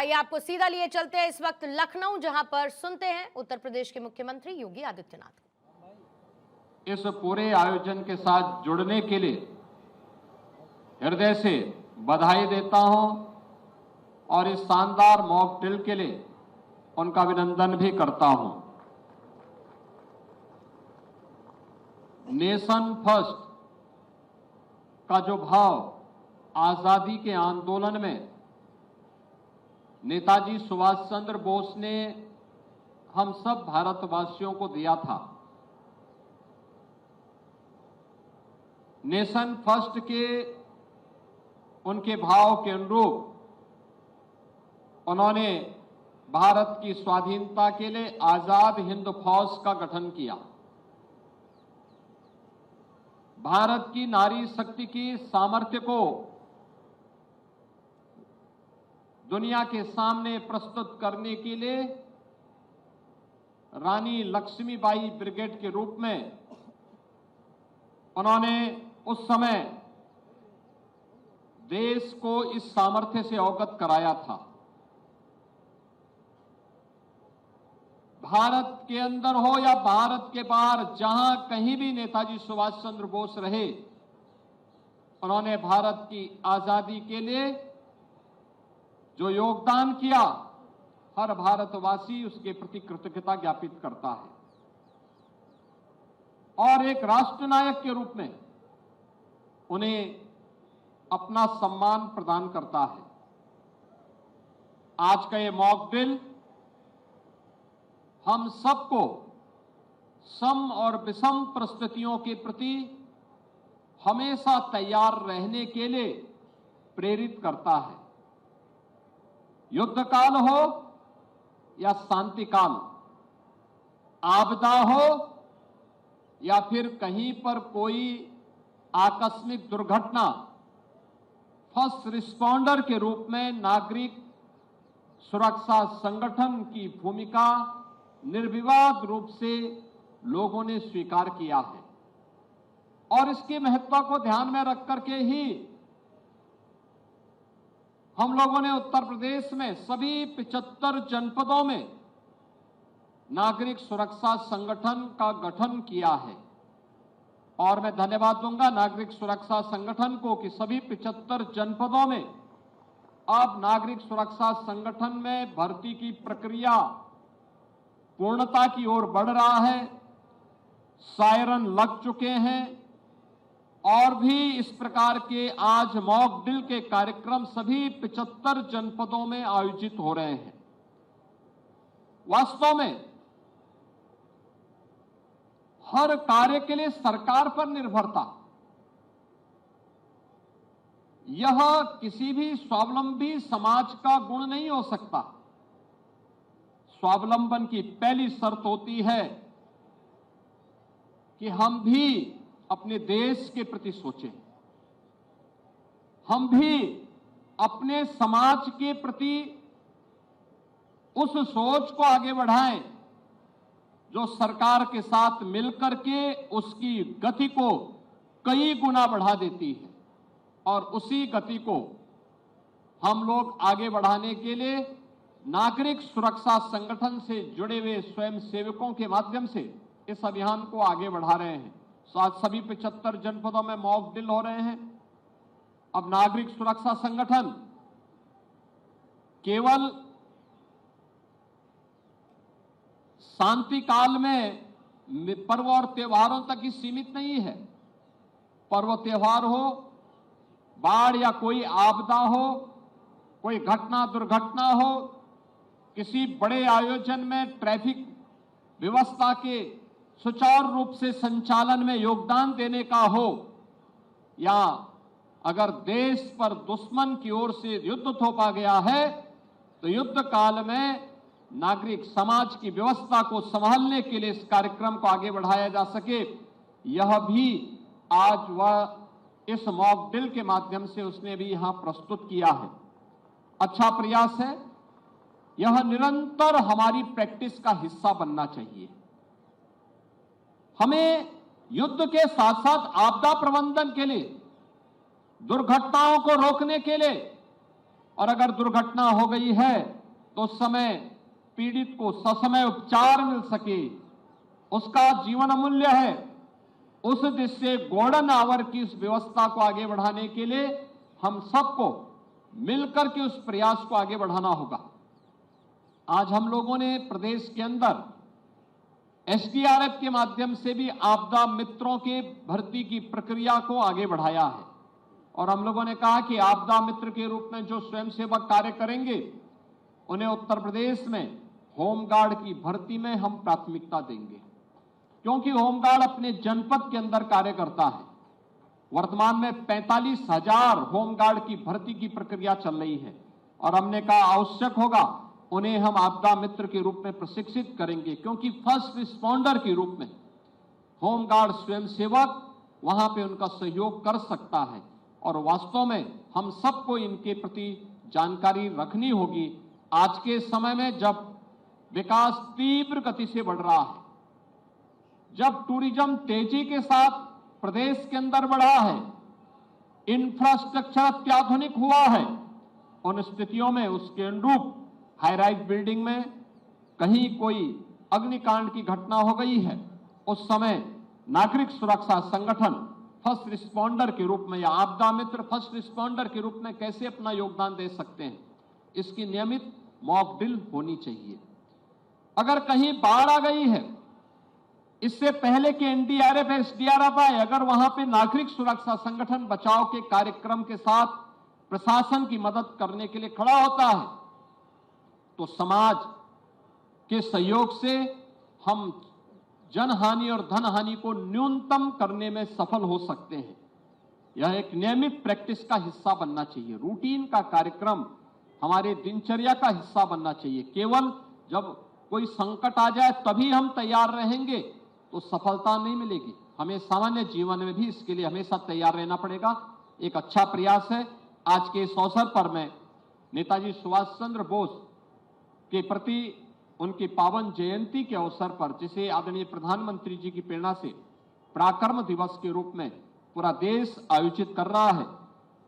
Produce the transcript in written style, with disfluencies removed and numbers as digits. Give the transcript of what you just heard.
आइए आपको सीधा लिए चलते हैं इस वक्त लखनऊ, जहां पर सुनते हैं उत्तर प्रदेश के मुख्यमंत्री योगी आदित्यनाथ को। इस पूरे आयोजन के साथ जुड़ने के लिए हृदय से बधाई देता हूं और इस शानदार मॉक ड्रिल के लिए उनका अभिनंदन भी करता हूं। नेशन फर्स्ट का जो भाव आजादी के आंदोलन में नेताजी सुभाष चंद्र बोस ने हम सब भारतवासियों को दिया था, नेशन फर्स्ट के उनके भाव के अनुरूप उन्होंने भारत की स्वाधीनता के लिए आजाद हिंद फौज का गठन किया। भारत की नारी शक्ति की सामर्थ्य को दुनिया के सामने प्रस्तुत करने के लिए रानी लक्ष्मीबाई ब्रिगेड के रूप में उन्होंने उस समय देश को इस सामर्थ्य से अवगत कराया था। भारत के अंदर हो या भारत के बाहर, जहां कहीं भी नेताजी सुभाष चंद्र बोस रहे, उन्होंने भारत की आजादी के लिए जो योगदान किया, हर भारतवासी उसके प्रति कृतज्ञता ज्ञापित करता है और एक राष्ट्रनायक के रूप में उन्हें अपना सम्मान प्रदान करता है। आज का ये मॉक ड्रिल हम सबको सम और विषम परिस्थितियों के प्रति हमेशा तैयार रहने के लिए प्रेरित करता है। युद्ध काल हो या शांति काल, आपदा हो या फिर कहीं पर कोई आकस्मिक दुर्घटना, फर्स्ट रिस्पॉन्डर के रूप में नागरिक सुरक्षा संगठन की भूमिका निर्विवाद रूप से लोगों ने स्वीकार किया है और इसके महत्व को ध्यान में रख करके ही हम लोगों ने उत्तर प्रदेश में सभी 75 जनपदों में नागरिक सुरक्षा संगठन का गठन किया है। और मैं धन्यवाद दूंगा नागरिक सुरक्षा संगठन को कि सभी 75 जनपदों में अब नागरिक सुरक्षा संगठन में भर्ती की प्रक्रिया पूर्णता की ओर बढ़ रहा है। सायरन लग चुके हैं और भी इस प्रकार के आज मॉक ड्रिल के कार्यक्रम सभी 75 जनपदों में आयोजित हो रहे हैं। वास्तव में हर कार्य के लिए सरकार पर निर्भरता, यह किसी भी स्वावलंबी समाज का गुण नहीं हो सकता। स्वावलंबन की पहली शर्त होती है कि हम भी अपने देश के प्रति सोचें, हम भी अपने समाज के प्रति उस सोच को आगे बढ़ाएं जो सरकार के साथ मिलकर के उसकी गति को कई गुना बढ़ा देती है। और उसी गति को हम लोग आगे बढ़ाने के लिए नागरिक सुरक्षा संगठन से जुड़े हुए स्वयं सेवकों के माध्यम से इस अभियान को आगे बढ़ा रहे हैं। आज सभी 75 जनपदों में मॉक ड्रिल हो रहे हैं। अब नागरिक सुरक्षा संगठन केवल शांति काल में पर्व और त्योहारों तक ही सीमित नहीं है। पर्व त्योहार हो, बाढ़ या कोई आपदा हो, कोई घटना दुर्घटना हो, किसी बड़े आयोजन में ट्रैफिक व्यवस्था के सुचारू रूप से संचालन में योगदान देने का हो, या अगर देश पर दुश्मन की ओर से युद्ध थोपा गया है तो युद्ध काल में नागरिक समाज की व्यवस्था को संभालने के लिए इस कार्यक्रम को आगे बढ़ाया जा सके, यह भी आज वह इस मॉक ड्रिल के माध्यम से उसने भी यहां प्रस्तुत किया है। अच्छा प्रयास है, यह निरंतर हमारी प्रैक्टिस का हिस्सा बनना चाहिए। हमें युद्ध के साथ साथ आपदा प्रबंधन के लिए, दुर्घटनाओं को रोकने के लिए और अगर दुर्घटना हो गई है तो उस समय पीड़ित को ससमय उपचार मिल सके, उसका जीवन अमूल्य है। उस दिशा से गोल्डन आवर की इस व्यवस्था को आगे बढ़ाने के लिए हम सबको मिलकर के उस प्रयास को आगे बढ़ाना होगा। आज हम लोगों ने प्रदेश के अंदर एसडीआरएफ के माध्यम से भी आपदा मित्रों के भर्ती की प्रक्रिया को आगे बढ़ाया है और हम लोगों ने कहा कि आपदा मित्र के रूप में जो स्वयंसेवक कार्य करेंगे उन्हें उत्तर प्रदेश में होमगार्ड की भर्ती में हम प्राथमिकता देंगे, क्योंकि होमगार्ड अपने जनपद के अंदर कार्य करता है। वर्तमान में 45,000 होमगार्ड की भर्ती की प्रक्रिया चल रही है और हमने कहा आवश्यक होगा उन्हें हम आपदा मित्र के रूप में प्रशिक्षित करेंगे, क्योंकि फर्स्ट रिस्पॉन्डर के रूप में होमगार्ड स्वयंसेवक वहां पे उनका सहयोग कर सकता है और वास्तव में हम सबको इनके प्रति जानकारी रखनी होगी। आज के समय में जब विकास तीव्र गति से बढ़ रहा है, जब टूरिज्म तेजी के साथ प्रदेश के अंदर बढ़ा है, इंफ्रास्ट्रक्चर अत्याधुनिक हुआ है, उन स्थितियों में उसके अनुरूप हाई राइज बिल्डिंग में कहीं कोई अग्निकांड की घटना हो गई है, उस समय नागरिक सुरक्षा संगठन फर्स्ट रिस्पॉन्डर के रूप में या आपदा मित्र फर्स्ट रिस्पॉन्डर के रूप में कैसे अपना योगदान दे सकते हैं, इसकी नियमित मॉक ड्रिल होनी चाहिए। अगर कहीं बाढ़ आ गई है, इससे पहले कि एनडीआरएफ एसडीआरएफ आए, अगर वहां पे नागरिक सुरक्षा संगठन बचाव के कार्यक्रम के साथ प्रशासन की मदद करने के लिए खड़ा होता है तो समाज के सहयोग से हम जनहानि और धनहानि को न्यूनतम करने में सफल हो सकते हैं। यह एक नियमित प्रैक्टिस का हिस्सा बनना चाहिए, रूटीन का कार्यक्रम हमारे दिनचर्या का हिस्सा बनना चाहिए। केवल जब कोई संकट आ जाए तभी हम तैयार रहेंगे तो सफलता नहीं मिलेगी। हमें सामान्य जीवन में भी इसके लिए हमेशा तैयार रहना पड़ेगा। एक अच्छा प्रयास है। आज के इस अवसर पर मैं नेताजी सुभाष चंद्र बोस के प्रति उनकी पावन जयंती के अवसर पर, जिसे आदरणीय प्रधानमंत्री जी की प्रेरणा से पराक्रम दिवस के रूप में पूरा देश आयोजित कर रहा है,